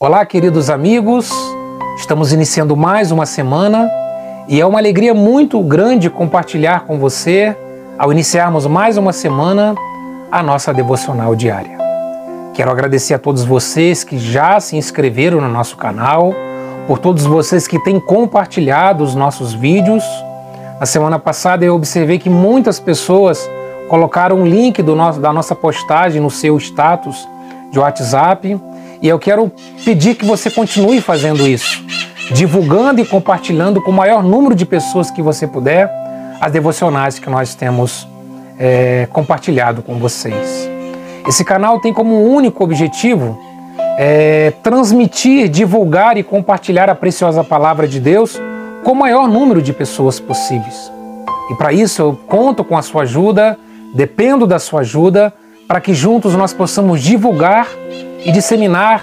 Olá, queridos amigos, estamos iniciando mais uma semana e é uma alegria muito grande compartilhar com você, ao iniciarmos mais uma semana, a nossa devocional diária. Quero agradecer a todos vocês que já se inscreveram no nosso canal, por todos vocês que têm compartilhado os nossos vídeos. Na semana passada eu observei que muitas pessoas colocaram o link da nossa postagem no seu status de WhatsApp. E eu quero pedir que você continue fazendo isso, divulgando e compartilhando com o maior número de pessoas que você puder as devocionais que nós temos compartilhado com vocês. Esse canal tem como único objetivo transmitir, divulgar e compartilhar a preciosa palavra de Deus com o maior número de pessoas possíveis. E para isso eu conto com a sua ajuda, dependo da sua ajuda, para que juntos nós possamos divulgar e disseminar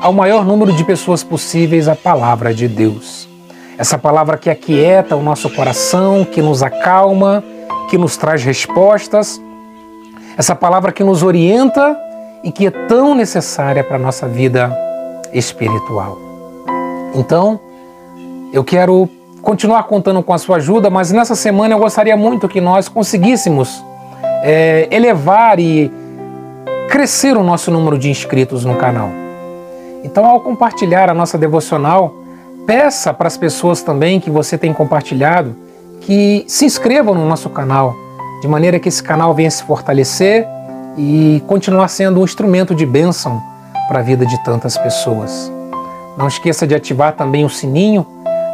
ao maior número de pessoas possíveis a palavra de Deus. Essa palavra que aquieta o nosso coração, que nos acalma, que nos traz respostas. Essa palavra que nos orienta e que é tão necessária para a nossa vida espiritual. Então, eu quero continuar contando com a sua ajuda, mas nessa semana eu gostaria muito que nós conseguíssemos elevar e crescer o nosso número de inscritos no canal. Então, ao compartilhar a nossa devocional, peça para as pessoas também que você tem compartilhado que se inscrevam no nosso canal, de maneira que esse canal venha se fortalecer e continuar sendo um instrumento de bênção para a vida de tantas pessoas. Não esqueça de ativar também o sininho,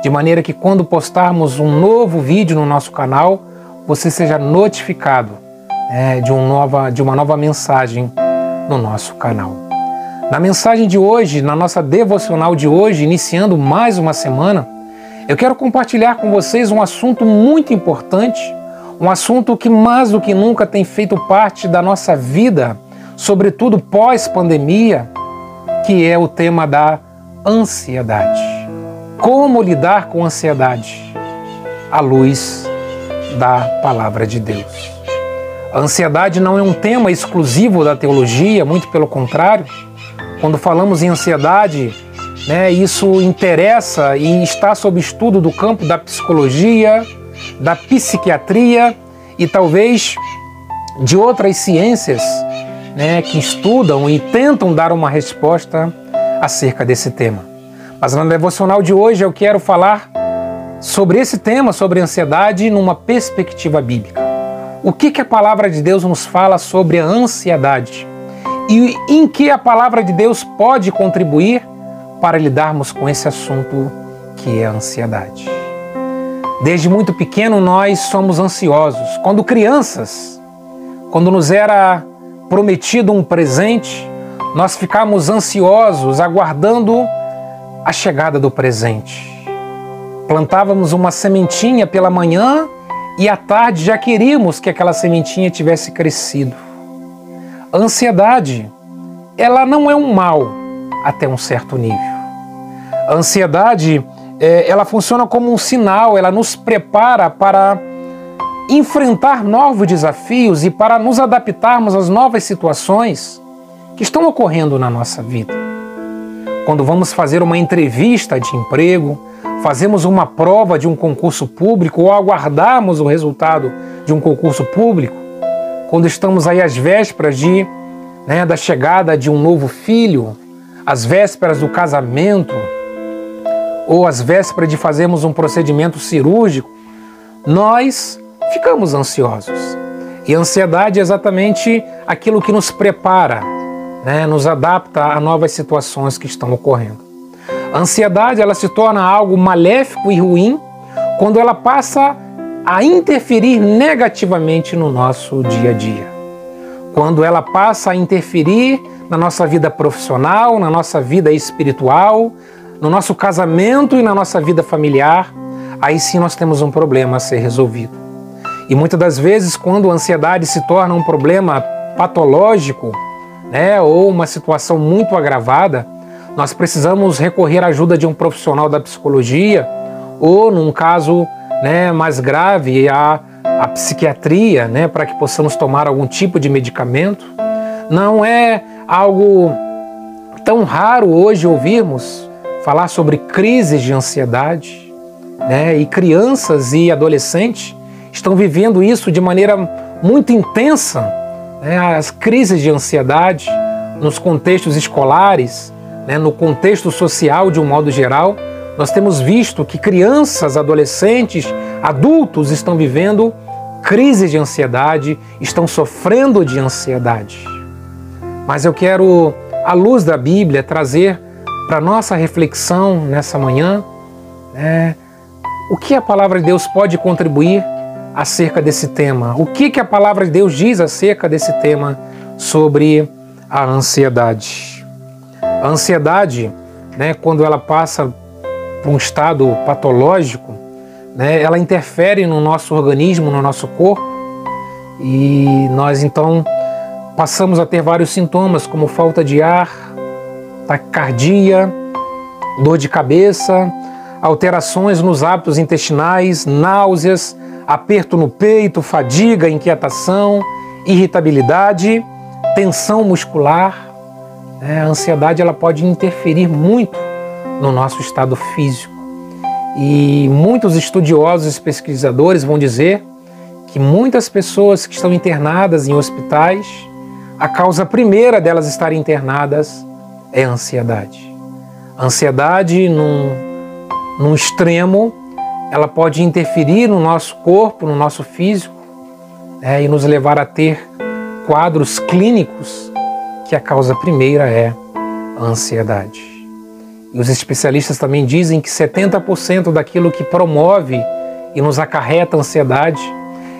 de maneira que quando postarmos um novo vídeo no nosso canal, você seja notificado de uma nova mensagem no nosso canal. Na mensagem de hoje, na nossa devocional de hoje, iniciando mais uma semana, eu quero compartilhar com vocês um assunto muito importante, um assunto que mais do que nunca tem feito parte da nossa vida, sobretudo pós-pandemia, que é o tema da ansiedade. Como lidar com ansiedade à luz da palavra de Deus. A ansiedade não é um tema exclusivo da teologia, muito pelo contrário. Quando falamos em ansiedade, isso interessa e está sob estudo do campo da psicologia, da psiquiatria e talvez de outras ciências que estudam e tentam dar uma resposta acerca desse tema. Mas na devocional de hoje eu quero falar sobre esse tema, sobre ansiedade, numa perspectiva bíblica. O que a palavra de Deus nos fala sobre a ansiedade? E em que a palavra de Deus pode contribuir para lidarmos com esse assunto que é a ansiedade? Desde muito pequeno nós somos ansiosos. Quando crianças, quando nos era prometido um presente, nós ficamos ansiosos, aguardando a chegada do presente. Plantávamos uma sementinha pela manhã e à tarde já queríamos que aquela sementinha tivesse crescido. A ansiedade, ela não é um mal até um certo nível. A ansiedade, ela funciona como um sinal, ela nos prepara para enfrentar novos desafios e para nos adaptarmos às novas situações que estão ocorrendo na nossa vida. Quando vamos fazer uma entrevista de emprego, fazemos uma prova de um concurso público ou aguardamos o resultado de um concurso público, quando estamos aí às vésperas da chegada de um novo filho, às vésperas do casamento, ou às vésperas de fazermos um procedimento cirúrgico, nós ficamos ansiosos. E a ansiedade é exatamente aquilo que nos prepara, nos adapta a novas situações que estão ocorrendo. A ansiedade, ela se torna algo maléfico e ruim quando ela passa a interferir negativamente no nosso dia a dia. Quando ela passa a interferir na nossa vida profissional, na nossa vida espiritual, no nosso casamento e na nossa vida familiar, aí sim nós temos um problema a ser resolvido. E muitas das vezes, quando a ansiedade se torna um problema patológico, ou uma situação muito agravada, nós precisamos recorrer à ajuda de um profissional da psicologia ou, num caso mais grave, a psiquiatria, para que possamos tomar algum tipo de medicamento. Não é algo tão raro hoje ouvirmos falar sobre crises de ansiedade, né? E crianças e adolescentes estão vivendo isso de maneira muito intensa, né? As crises de ansiedade nos contextos escolares, né? No contexto social de um modo geral, nós temos visto que crianças, adolescentes, adultos estão vivendo crises de ansiedade, estão sofrendo de ansiedade. Mas eu quero, à luz da Bíblia, trazer para nossa reflexão nessa manhã, né, o que a palavra de Deus pode contribuir acerca desse tema. O que a palavra de Deus diz acerca desse tema sobre a ansiedade. A ansiedade, né, quando ela passa por um estado patológico, né, ela interfere no nosso organismo, no nosso corpo, e nós então passamos a ter vários sintomas, como falta de ar, taquicardia, dor de cabeça, alterações nos hábitos intestinais, náuseas, aperto no peito, fadiga, inquietação, irritabilidade, tensão muscular. A ansiedade ela pode interferir muito no nosso estado físico. E muitos estudiosos e pesquisadores vão dizer que muitas pessoas que estão internadas em hospitais, a causa primeira delas estarem internadas é a ansiedade. A ansiedade, num extremo, ela pode interferir no nosso corpo, no nosso físico, e nos levar a ter quadros clínicos que a causa primeira é a ansiedade. E os especialistas também dizem que 70% daquilo que promove e nos acarreta a ansiedade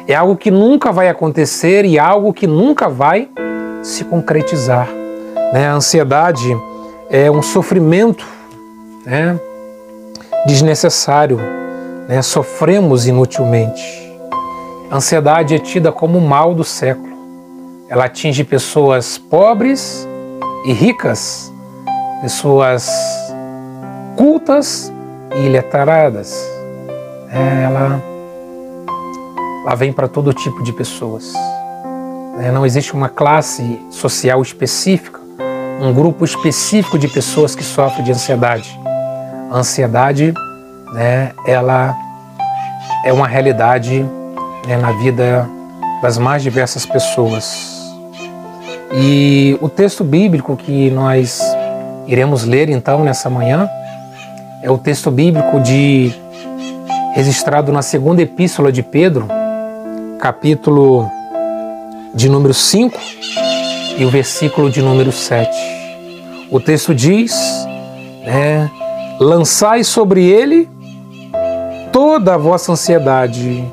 é algo que nunca vai acontecer e algo que nunca vai se concretizar. A ansiedade é um sofrimento, desnecessário, sofremos inutilmente. A ansiedade é tida como o mal do século. Ela atinge pessoas pobres e ricas, pessoas cultas e letradas. Ela vem para todo tipo de pessoas. Não existe uma classe social específica, um grupo específico de pessoas que sofrem de ansiedade. A ansiedade, ela é uma realidade, na vida das mais diversas pessoas. E o texto bíblico que nós iremos ler então nessa manhã é o texto bíblico registrado na segunda epístola de Pedro, capítulo de número 5 e o versículo de número 7. O texto diz, lançai sobre ele toda a vossa ansiedade,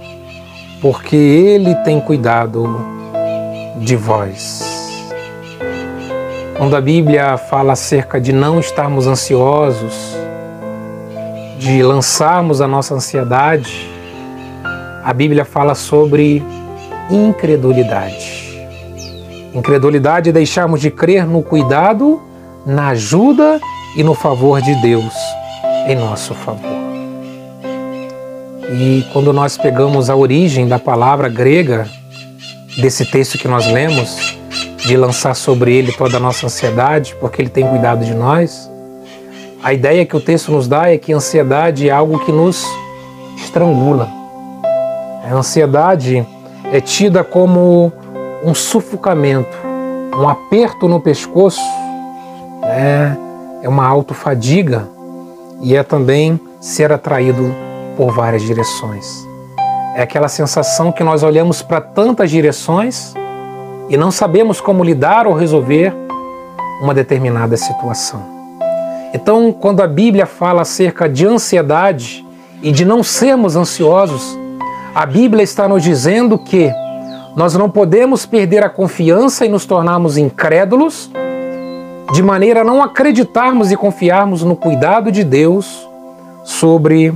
porque ele tem cuidado de vós. Quando a Bíblia fala acerca de não estarmos ansiosos, de lançarmos a nossa ansiedade, a Bíblia fala sobre incredulidade. Incredulidade é deixarmos de crer no cuidado, na ajuda e no favor de Deus em nosso favor. E quando nós pegamos a origem da palavra grega desse texto que nós lemos, de lançar sobre ele toda a nossa ansiedade, porque ele tem cuidado de nós, a ideia que o texto nos dá é que a ansiedade é algo que nos estrangula. A ansiedade é tida como um sufocamento, um aperto no pescoço, é uma autofadiga e é também ser atraído por várias direções. É aquela sensação que nós olhamos para tantas direções e não sabemos como lidar ou resolver uma determinada situação. Então, quando a Bíblia fala acerca de ansiedade e de não sermos ansiosos, a Bíblia está nos dizendo que nós não podemos perder a confiança e nos tornarmos incrédulos, de maneira a não acreditarmos e confiarmos no cuidado de Deus sobre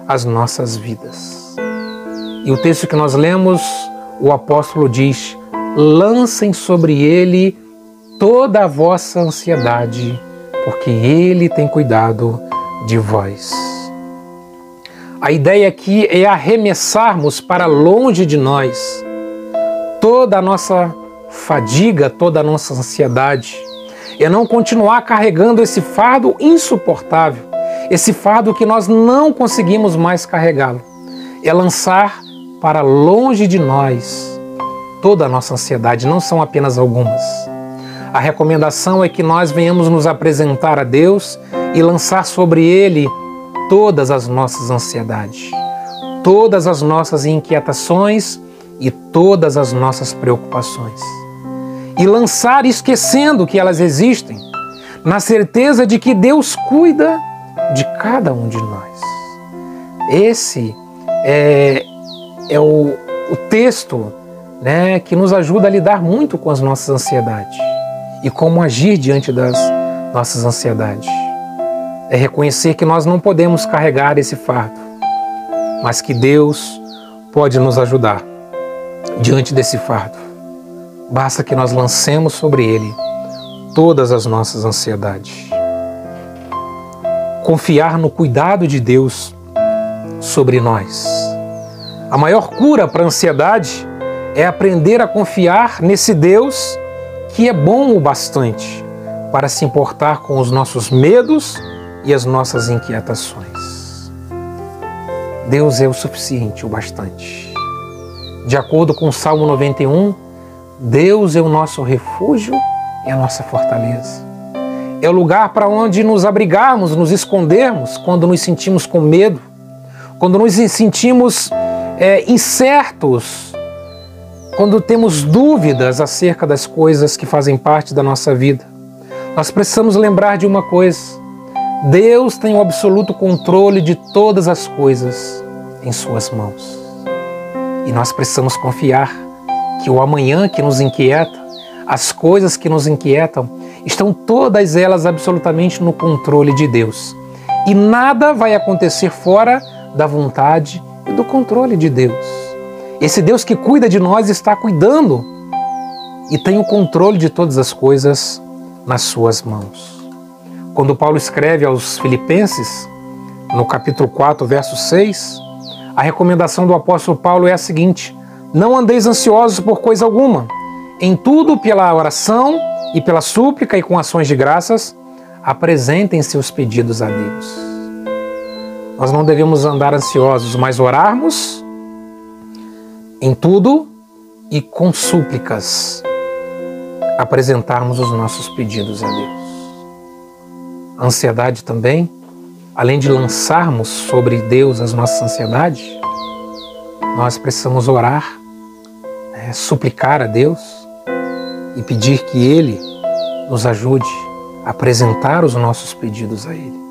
as nossas vidas. E o texto que nós lemos, o apóstolo diz: lancem sobre ele toda a vossa ansiedade, porque ele tem cuidado de vós. A ideia aqui é arremessarmos para longe de nós toda a nossa fadiga, toda a nossa ansiedade, é não continuar carregando esse fardo insuportável, esse fardo que nós não conseguimos mais carregá-lo. É lançar para longe de nós toda a nossa ansiedade, não são apenas algumas. A recomendação é que nós venhamos nos apresentar a Deus e lançar sobre Ele todas as nossas ansiedades, todas as nossas inquietações e todas as nossas preocupações. E lançar esquecendo que elas existem, na certeza de que Deus cuida de cada um de nós. Esse é o texto, né, que nos ajuda a lidar muito com as nossas ansiedades e como agir diante das nossas ansiedades. É reconhecer que nós não podemos carregar esse fardo, mas que Deus pode nos ajudar diante desse fardo. Basta que nós lancemos sobre Ele todas as nossas ansiedades. Confiar no cuidado de Deus sobre nós. A maior cura para a ansiedade é aprender a confiar nesse Deus que é bom o bastante para se importar com os nossos medos e as nossas inquietações. Deus é o suficiente, o bastante. De acordo com o Salmo 91, Deus é o nosso refúgio e a nossa fortaleza. É o lugar para onde nos abrigarmos, nos escondermos quando nos sentimos com medo, quando nos sentimos incertos, quando temos dúvidas acerca das coisas que fazem parte da nossa vida. Nós precisamos lembrar de uma coisa: Deus tem o absoluto controle de todas as coisas em suas mãos. E nós precisamos confiar que o amanhã que nos inquieta, as coisas que nos inquietam, estão todas elas absolutamente no controle de Deus. E nada vai acontecer fora da vontade e do controle de Deus. Esse Deus que cuida de nós está cuidando e tem o controle de todas as coisas nas suas mãos. Quando Paulo escreve aos Filipenses, no capítulo 4, verso 6, a recomendação do apóstolo Paulo é a seguinte: não andeis ansiosos por coisa alguma, em tudo pela oração e pela súplica e com ações de graças, apresentem seus pedidos a Deus. Nós não devemos andar ansiosos, mas orarmos em tudo e com súplicas apresentarmos os nossos pedidos a Deus. A ansiedade também, além de lançarmos sobre Deus as nossas ansiedades, nós precisamos orar, suplicar a Deus e pedir que Ele nos ajude a apresentar os nossos pedidos a Ele.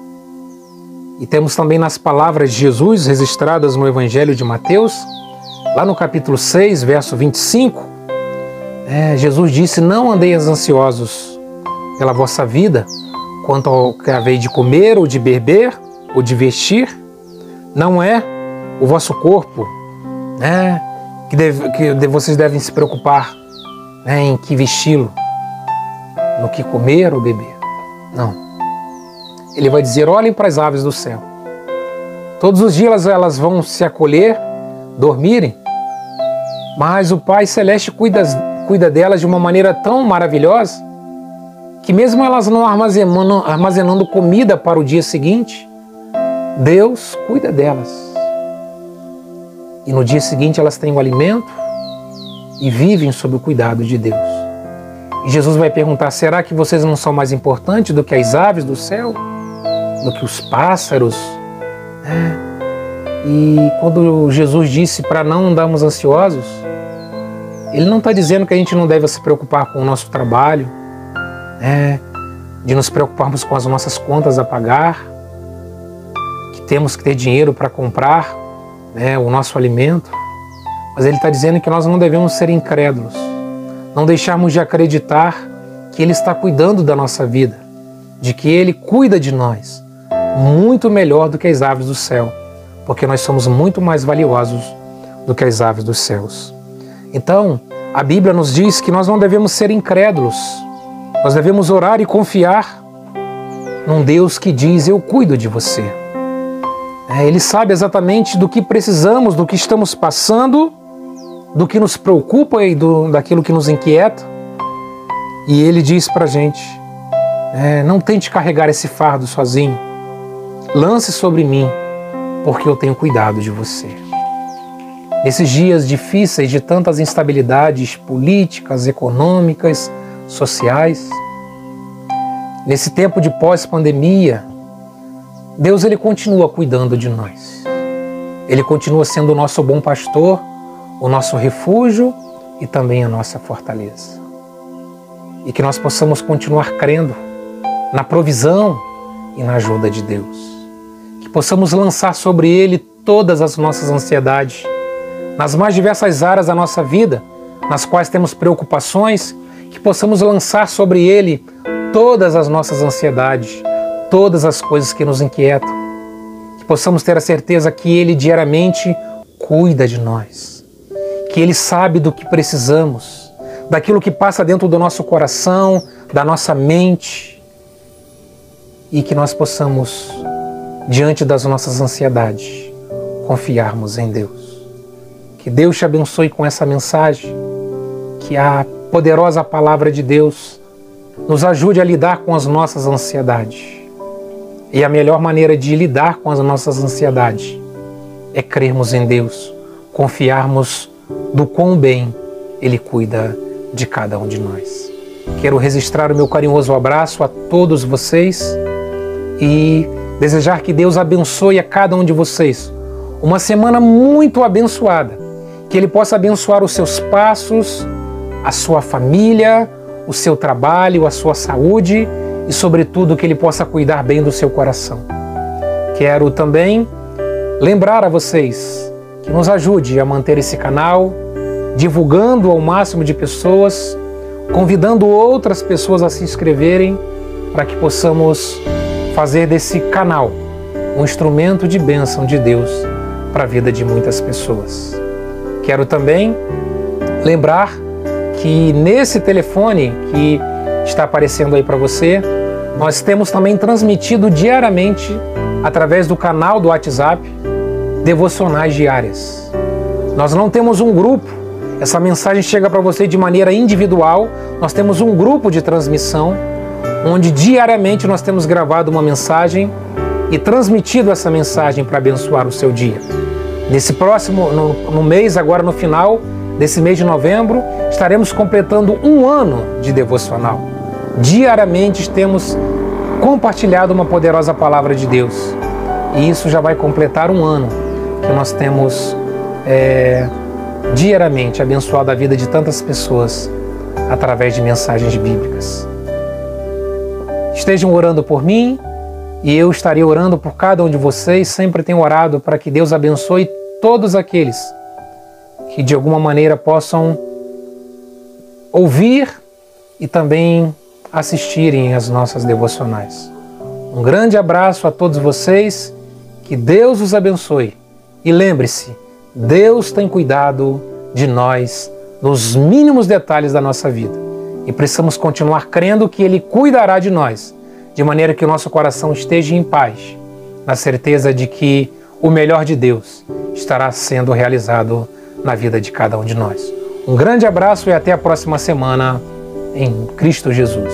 E temos também nas palavras de Jesus registradas no Evangelho de Mateus, lá no capítulo 6, verso 25, Jesus disse: não andeis ansiosos pela vossa vida, quanto ao que haveis de comer, ou de beber, ou de vestir. Não é o vosso corpo que vocês devem se preocupar em que vesti-lo, no que comer ou beber. Não. Ele vai dizer: olhem para as aves do céu. Todos os dias elas vão se acolher, dormirem, mas o Pai Celeste cuida delas de uma maneira tão maravilhosa que mesmo elas não armazenando comida para o dia seguinte, Deus cuida delas. E no dia seguinte elas têm o alimento e vivem sob o cuidado de Deus. E Jesus vai perguntar: será que vocês não são mais importantes do que as aves do céu? Do que os pássaros? E quando Jesus disse para não andarmos ansiosos, Ele não está dizendo que a gente não deve se preocupar com o nosso trabalho, de nos preocuparmos com as nossas contas a pagar, que temos que ter dinheiro para comprar o nosso alimento. Mas Ele está dizendo que nós não devemos ser incrédulos, não deixarmos de acreditar que Ele está cuidando da nossa vida, de que Ele cuida de nós muito melhor do que as aves do céu, porque nós somos muito mais valiosos do que as aves dos céus. Então, a Bíblia nos diz que nós não devemos ser incrédulos, nós devemos orar e confiar num Deus que diz: eu cuido de você. Ele sabe exatamente do que precisamos, do que estamos passando, do que nos preocupa e daquilo que nos inquieta. E Ele diz para a gente Não tente carregar esse fardo sozinho. Lance sobre mim, porque eu tenho cuidado de você. Nesses dias difíceis de tantas instabilidades políticas, econômicas, sociais, nesse tempo de pós-pandemia, Deus ele continua cuidando de nós. Ele continua sendo o nosso bom pastor, o nosso refúgio e também a nossa fortaleza. E que nós possamos continuar crendo na provisão e na ajuda de Deus. Que possamos lançar sobre Ele todas as nossas ansiedades, nas mais diversas áreas da nossa vida, nas quais temos preocupações, que possamos lançar sobre Ele todas as nossas ansiedades, todas as coisas que nos inquietam, que possamos ter a certeza que Ele diariamente cuida de nós, que Ele sabe do que precisamos, daquilo que passa dentro do nosso coração, da nossa mente, e que nós possamos, diante das nossas ansiedades, confiarmos em Deus. Que Deus te abençoe com essa mensagem, que a poderosa palavra de Deus nos ajude a lidar com as nossas ansiedades. E a melhor maneira de lidar com as nossas ansiedades é crermos em Deus, confiarmos do quão bem Ele cuida de cada um de nós. Quero registrar o meu carinhoso abraço a todos vocês e desejar que Deus abençoe a cada um de vocês. Uma semana muito abençoada, que Ele possa abençoar os seus passos, a sua família, o seu trabalho, a sua saúde e, sobretudo, que Ele possa cuidar bem do seu coração. Quero também lembrar a vocês que nos ajude a manter esse canal, divulgando ao máximo de pessoas, convidando outras pessoas a se inscreverem para que possamos fazer desse canal um instrumento de bênção de Deus para a vida de muitas pessoas. Quero também lembrar que nesse telefone que está aparecendo aí para você, nós temos também transmitido diariamente, através do canal do WhatsApp, devocionais diárias. Nós não temos um grupo, essa mensagem chega para você de maneira individual, nós temos um grupo de transmissão, onde diariamente nós temos gravado uma mensagem e transmitido essa mensagem para abençoar o seu dia. Nesse próximo, no mês, agora no final desse mês de novembro, estaremos completando 1 ano de devocional. Diariamente temos compartilhado uma poderosa palavra de Deus. E isso já vai completar 1 ano que nós temos diariamente abençoado a vida de tantas pessoas através de mensagens bíblicas. Estejam orando por mim e eu estarei orando por cada um de vocês. Sempre tenho orado para que Deus abençoe todos aqueles que de alguma maneira possam ouvir e também assistirem às nossas devocionais. Um grande abraço a todos vocês, que Deus os abençoe. E lembre-se, Deus tem cuidado de nós nos mínimos detalhes da nossa vida. E precisamos continuar crendo que Ele cuidará de nós, de maneira que o nosso coração esteja em paz, na certeza de que o melhor de Deus estará sendo realizado na vida de cada um de nós. Um grande abraço e até a próxima semana em Cristo Jesus.